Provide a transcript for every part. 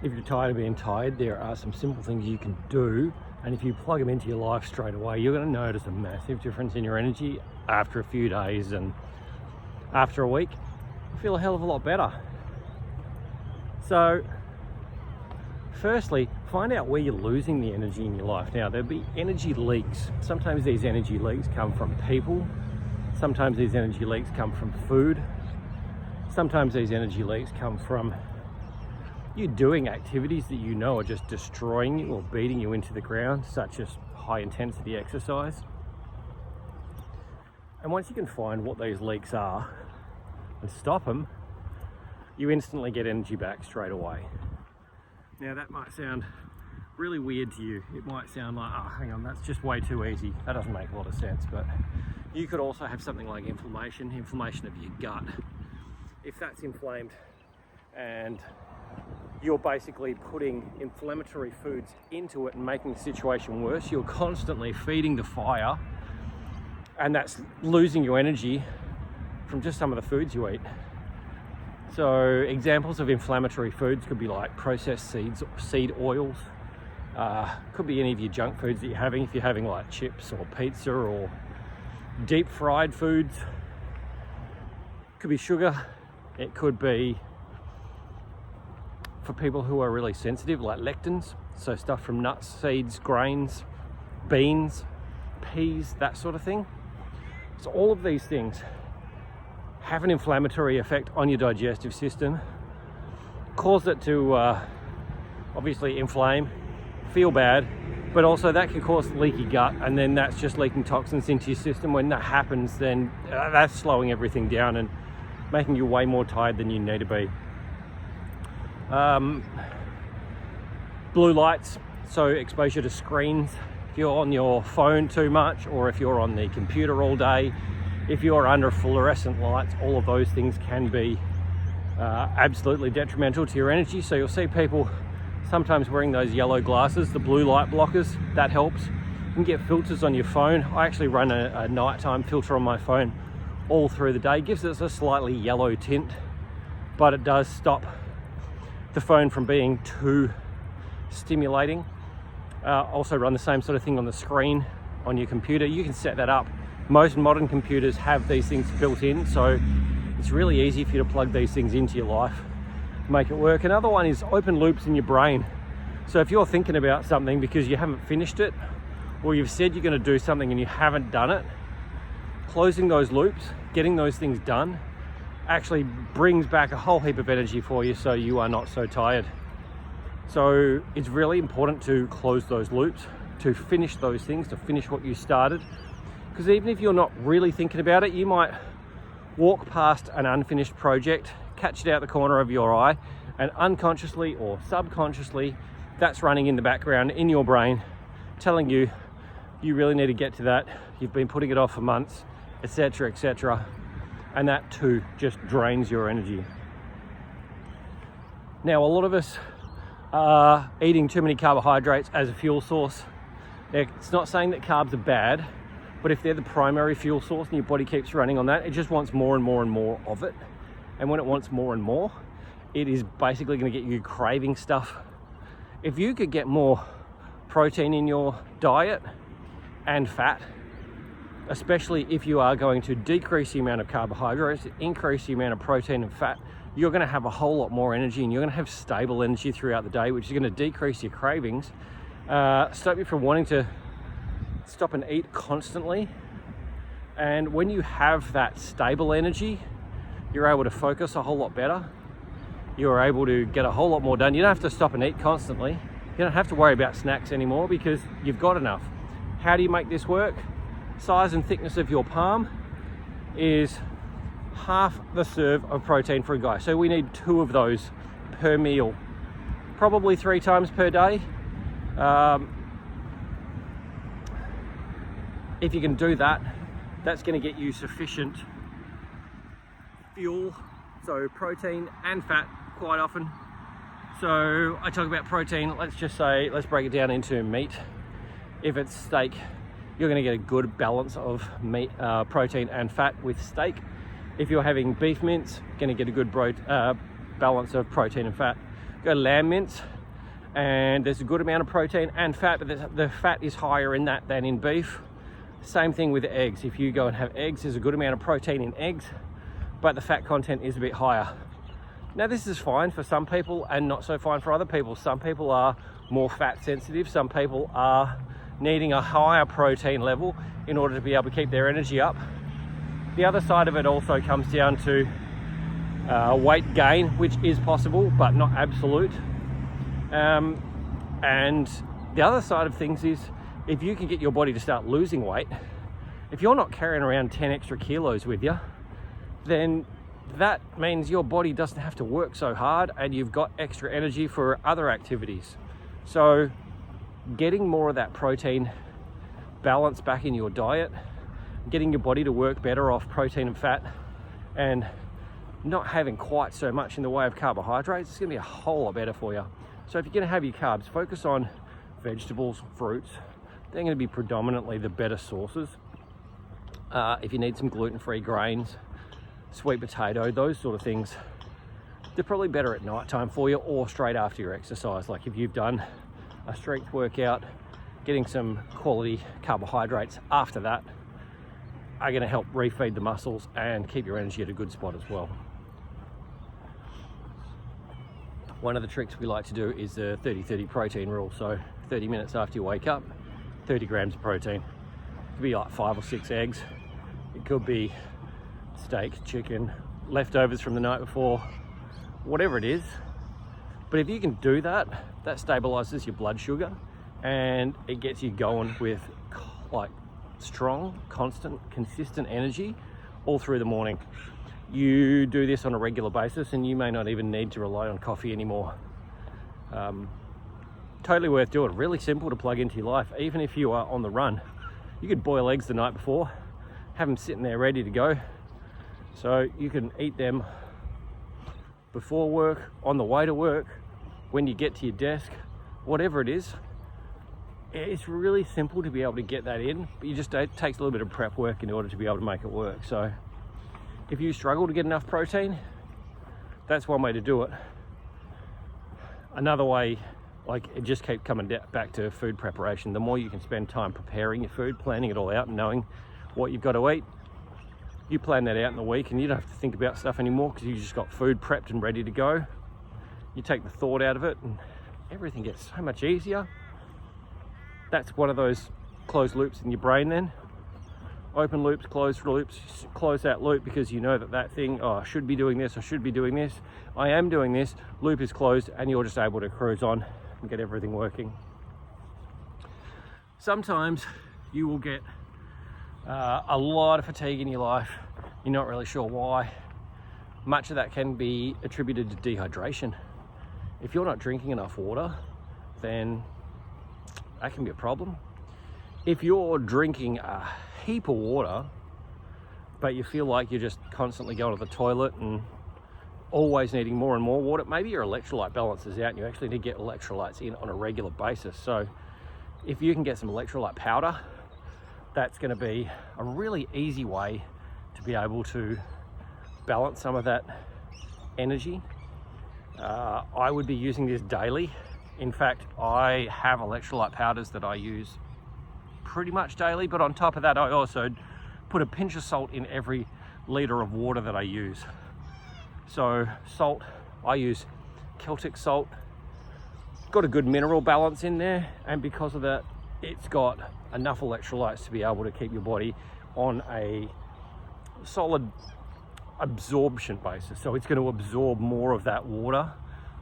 if you're tired of being tired, there are some simple things you can do, and if you plug them into your life straight away, you're going to notice a massive difference in your energy after a few days, and after a week you feel a hell of a lot better. So firstly, find out where you're losing the energy in your life. Now, there'll be energy leaks. Sometimes these energy leaks come from people. Sometimes these energy leaks come from food. Sometimes these energy leaks come from you doing activities that you know are just destroying you or beating you into the ground, such as high intensity exercise. And once you can find what those leaks are and stop them, you instantly get energy back straight away. Now, that might sound really weird to you. It might sound like, oh, hang on, that's just way too easy. That doesn't make a lot of sense. But you could also have something like inflammation of your gut. If that's inflamed and you're basically putting inflammatory foods into it and making the situation worse, you're constantly feeding the fire, and that's losing your energy from just some of the foods you eat. So examples of inflammatory foods could be like processed seed oils, could be any of your junk foods that you're having. If you're having like chips or pizza or deep fried foods, could be sugar. It could be, for people who are really sensitive, like lectins, so stuff from nuts, seeds, grains, beans, peas, that sort of thing. So all of these things have an inflammatory effect on your digestive system, cause it to obviously inflame, feel bad, but also that can cause leaky gut, and then that's just leaking toxins into your system. When that happens, then that's slowing everything down and making you way more tired than you need to be. Blue lights, so exposure to screens. If you're on your phone too much, or if you're on the computer all day, if you're under fluorescent lights, all of those things can be absolutely detrimental to your energy. So you'll see people sometimes wearing those yellow glasses, the blue light blockers. That helps. You can get filters on your phone. I actually run a nighttime filter on my phone all through the day. It gives us a slightly yellow tint, but it does stop the phone from being too stimulating. Also run the same sort of thing on the screen on your computer. You can set that up. Most modern computers have these things built in, so it's really easy for you to plug these things into your life, make it work. Another one is open loops in your brain. So if you're thinking about something because you haven't finished it, or you've said you're going to do something and you haven't done it, closing those loops, getting those things done, actually brings back a whole heap of energy for you, so you are not so tired. So it's really important to close those loops, to finish those things, to finish what you started. Because even if you're not really thinking about it, you might walk past an unfinished project, catch it out the corner of your eye, and unconsciously or subconsciously, that's running in the background in your brain, telling you you really need to get to that. You've been putting it off for months, etc., etc. And that too just drains your energy. Now, a lot of us are eating too many carbohydrates as a fuel source. Now, it's not saying that carbs are bad, but if they're the primary fuel source and your body keeps running on that, it just wants more and more and more of it. And when it wants more and more, it is basically going to get you craving stuff. If you could get more protein in your diet and fat, especially if you are going to decrease the amount of carbohydrates, increase the amount of protein and fat, you're going to have a whole lot more energy, and you're going to have stable energy throughout the day, which is going to decrease your cravings, stop you from wanting to stop and eat constantly. And when you have that stable energy, you're able to focus a whole lot better. You're able to get a whole lot more done. You don't have to stop and eat constantly. You don't have to worry about snacks anymore because you've got enough. How do you make this work? Size and thickness of your palm is half the serve of protein for a guy. So we need 2 of those per meal, probably 3 times per day. If you can do that, that's going to get you sufficient fuel, so protein and fat quite often. So I talk about protein, let's break it down into meat. If it's steak, you're going to get a good balance of meat, protein and fat with steak. If you're having beef mince, you're going to get a good balance of protein and fat. Go to lamb mince, and there's a good amount of protein and fat, but the fat is higher in that than in beef. Same thing with eggs. If you go and have eggs, there's a good amount of protein in eggs, but the fat content is a bit higher. Now this is fine for some people and not so fine for other people. Some people are more fat sensitive. Some people are needing a higher protein level in order to be able to keep their energy up. The other side of it also comes down to weight gain, which is possible, but not absolute. And the other side of things is, if you can get your body to start losing weight, if you're not carrying around 10 extra kilos with you, then that means your body doesn't have to work so hard and you've got extra energy for other activities. So getting more of that protein balance back in your diet, getting your body to work better off protein and fat, and not having quite so much in the way of carbohydrates, it's going to be a whole lot better for you. So if you're going to have your carbs, focus on vegetables, fruits. They're going to be predominantly the better sources. If you need some gluten-free grains, sweet potato, those sort of things, they're probably better at night time for you or straight after your exercise. Like if you've done a strength workout, getting some quality carbohydrates after that are going to help refeed the muscles and keep your energy at a good spot as well. One of the tricks we like to do is the 30-30 protein rule. So 30 minutes after you wake up, 30 grams of protein. It could be like 5 or 6 eggs. It could be steak, chicken, leftovers from the night before, whatever it is. But if you can do that, that stabilizes your blood sugar and it gets you going with like strong, constant, consistent energy all through the morning. You do this on a regular basis and you may not even need to rely on coffee anymore. Totally worth doing. Really simple to plug into your life. Even if you are on the run, you could boil eggs the night before, have them sitting there ready to go. So you can eat them before work, on the way to work, when you get to your desk, whatever it is. It's really simple to be able to get that in, but it takes a little bit of prep work in order to be able to make it work. So if you struggle to get enough protein, that's one way to do it. Another way, like, it just keeps coming back to food preparation. The more you can spend time preparing your food, planning it all out and knowing what you've got to eat, you plan that out in the week and you don't have to think about stuff anymore because you just got food prepped and ready to go. You take the thought out of it and everything gets so much easier. That's one of those closed loops in your brain then. Open loops, closed loops, close that loop because you know that thing, oh, I should be doing this, I should be doing this, I am doing this, loop is closed and you're just able to cruise on and get everything working. Sometimes you will get a lot of fatigue in your life. You're not really sure why. Much of that can be attributed to dehydration. If you're not drinking enough water, then that can be a problem. If you're drinking a heap of water, but you feel like you're just constantly going to the toilet and always needing more and more water, maybe your electrolyte balance is out and you actually need to get electrolytes in on a regular basis. So if you can get some electrolyte powder, that's going to be a really easy way to be able to balance some of that energy. I would be using this daily. In fact, I have electrolyte powders that I use pretty much daily, but on top of that, I also put a pinch of salt in every liter of water that I use. So salt, I use Celtic salt. Got a good mineral balance in there, and because of that, it's got enough electrolytes to be able to keep your body on a solid absorption basis. So it's going to absorb more of that water,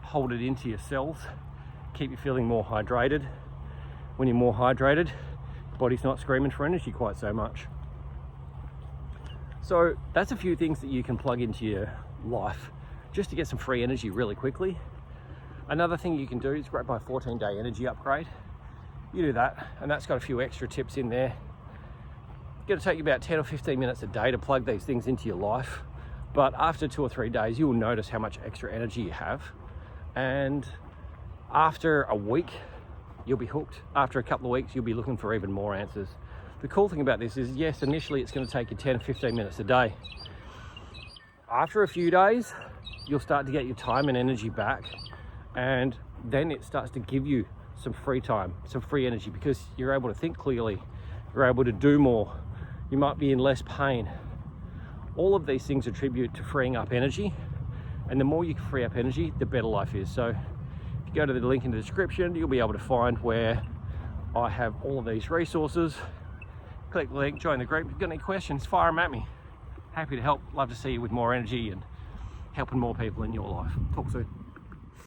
hold it into your cells, keep you feeling more hydrated. When you're more hydrated, your body's not screaming for energy quite so much. So that's a few things that you can plug into your life just to get some free energy really quickly. Another thing you can do is grab my 14-day energy upgrade. You do that, and that's got a few extra tips in there. It's going to take you about 10 or 15 minutes a day to plug these things into your life, but after 2 or 3 days you will notice how much extra energy you have, and after a week you'll be hooked. After a couple of weeks you'll be looking for even more answers. The cool thing about this is, yes, initially it's going to take you 10 or 15 minutes a day. After a few days you'll start to get your time and energy back, and then it starts to give you some free time, some free energy, because you're able to think clearly, you're able to do more, you might be in less pain. All of these things attribute to freeing up energy, and the more you can free up energy, the better life is. So if you go to the link in the description, you'll be able to find where I have all of these resources. Click the link, join the group. If you've got any questions, fire them at me. Happy to help. Love to see you with more energy and helping more people in your life. Talk soon.